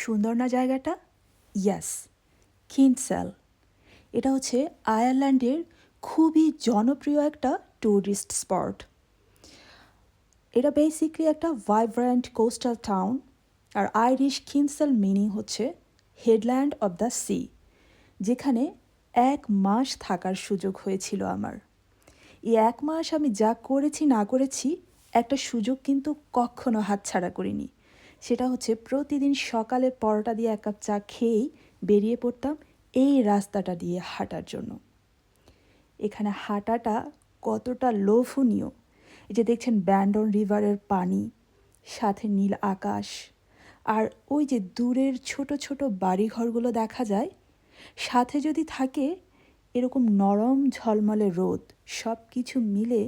সুন্দর না জায়গাটা? ইয়াস, কিনসেল। এটা হচ্ছে আয়ারল্যান্ডের খুবই জনপ্রিয় একটা ট্যুরিস্ট স্পট। এটা বেসিকলি একটা ভাইব্রেন্ট কোস্টাল টাউন। আর আইরিশ কিনসেল মিনিং হচ্ছে হেডল্যান্ড অব দ্য সি, যেখানে 1 মাস থাকার সুযোগ হয়েছিল আমার। এই 1 মাস আমি যা করেছি না করেছি, একটা সুযোগ কিন্তু কখনো হাতছাড়া করিনি। সেটা হচ্ছে প্রতিদিন সকালে পরোটা দিয়ে 1 কাপ চা খেয়েই বেরিয়ে পড়তাম এই রাস্তাটা দিয়ে হাঁটার জন্য। এখানে হাঁটাটা কতটা লোভনীয়! এই যে দেখছেন ব্যান্ডন রিভারের পানি, সাথে নীল আকাশ, আর ওই যে দূরের ছোট ছোট বাড়িঘরগুলো দেখা যায়, সাথে যদি থাকে এরকম নরম ঝলমলে রোদ, সব কিছু মিলে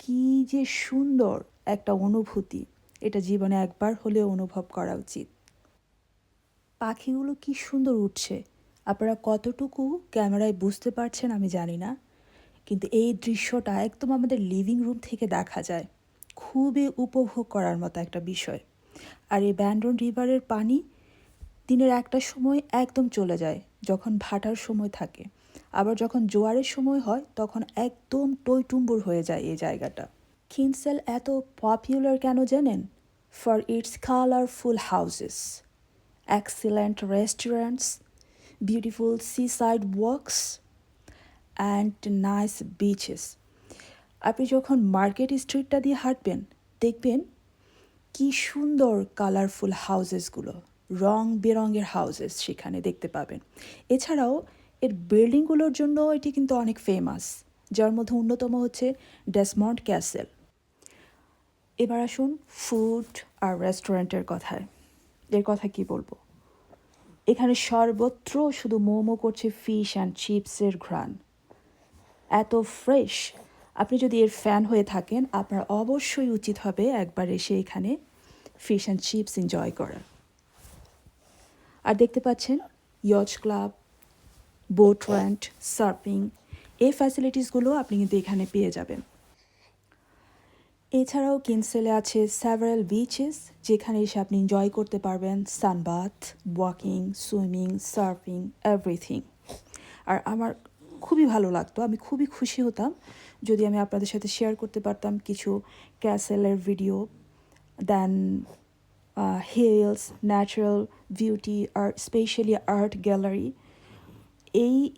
কি যে সুন্দর একটা অনুভূতি! এটা জীবনে একবার হলেও অনুভব করা উচিত। পাখিগুলো কি সুন্দর উঠছে! আপনারা কতটুকু ক্যামেরায় বুঝতে পারছেন আমি জানি না, কিন্তু এই দৃশ্যটা একদম আমাদের লিভিং রুম থেকে দেখা যায়। খুবই উপভোগ করার মতো একটা বিষয়। আর এই ব্যান্ডন রিভারের পানি দিনের একটা সময় একদম চলে যায়, যখন ভাটার সময় থাকে। আবার যখন জোয়ারের সময় হয় তখন একদম টইটুম্বুর হয়ে যায় এই জায়গাটা। কিনসেল এত পপুলার কেন জানেন? For its colourful houses, excellent restaurants, beautiful seaside walks and nice bitches. আপনি যখন মার্কেট স্ট্রিটটা দিয়ে হাঁটবেন, দেখবেন কি সুন্দর কালারফুল হাউসেসগুলো, রং বেরঙের হাউসেস সেখানে দেখতে পাবেন। এছাড়াও এর বিল্ডিংগুলোর জন্য এটি কিন্তু অনেক ফেমাস, যার মধ্যে অন্যতম হচ্ছে ডেসমন্ড ক্যাসেল। এবার আসুন ফুড আর রেস্টুরেন্টের কথায়। এর কথা কি বলবো, এখানে সর্বত্র শুধু মোমো করছে ফিশ অ্যান্ড চিপসের ঘ্রাণ। এত ফ্রেশ! আপনি যদি এর ফ্যান হয়ে থাকেন, আপনার অবশ্যই উচিত হবে একবার এসে এখানে ফিশ অ্যান্ড চিপস এনজয় করা। আর দেখতে পাচ্ছেন ইয়চ ক্লাব, বোট রেন্ট, সার্ফিং, এই ফ্যাসিলিটিসগুলো আপনি কিন্তু এখানে পেয়ে যাবেন। এছাড়াও কিনসেলে আছে সেভারাল বিচেস, যেখানে এসে আপনি এনজয় করতে পারবেন sunbath, walking, swimming, surfing, everything. আর আমার খুবই ভালো লাগতো, আমি খুবই খুশি হতাম যদি আমি আপনাদের সাথে শেয়ার করতে পারতাম কিছু ক্যাসেলের ভিডিও, দেন হিলস, ন্যাচারাল বিউটি, আর স্পেশালি আর্ট গ্যালারি।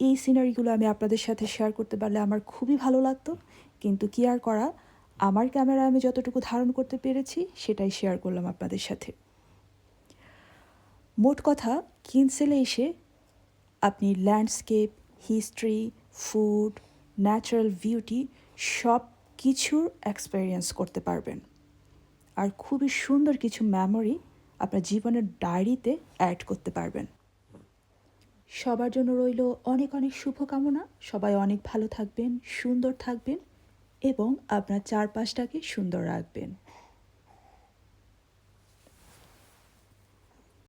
এই সিনারিগুলো আমি আপনাদের সাথে শেয়ার করতে পারলে আমার খুবই ভালো লাগতো, কিন্তু কি আর করা, আমার ক্যামেরা আমি যতটুকু ধারণ করতে পেরেছি সেটাই শেয়ার করলাম আপনাদের সাথে। মোট কথা, কিনসেলে এসে আপনি landscape, history, food, natural beauty সব কিছুর এক্সপেরিয়েন্স করতে পারবেন। আর খুবই সুন্দর কিছু মেমোরি আপনার জীবনের ডায়েরিতে অ্যাড করতে পারবেন। সবার জন্য রইল অনেক অনেক শুভকামনা। সবাই অনেক ভালো থাকবেন, সুন্দর থাকবেন এবং আপনার চারপাশটাকে সুন্দর রাখবেন।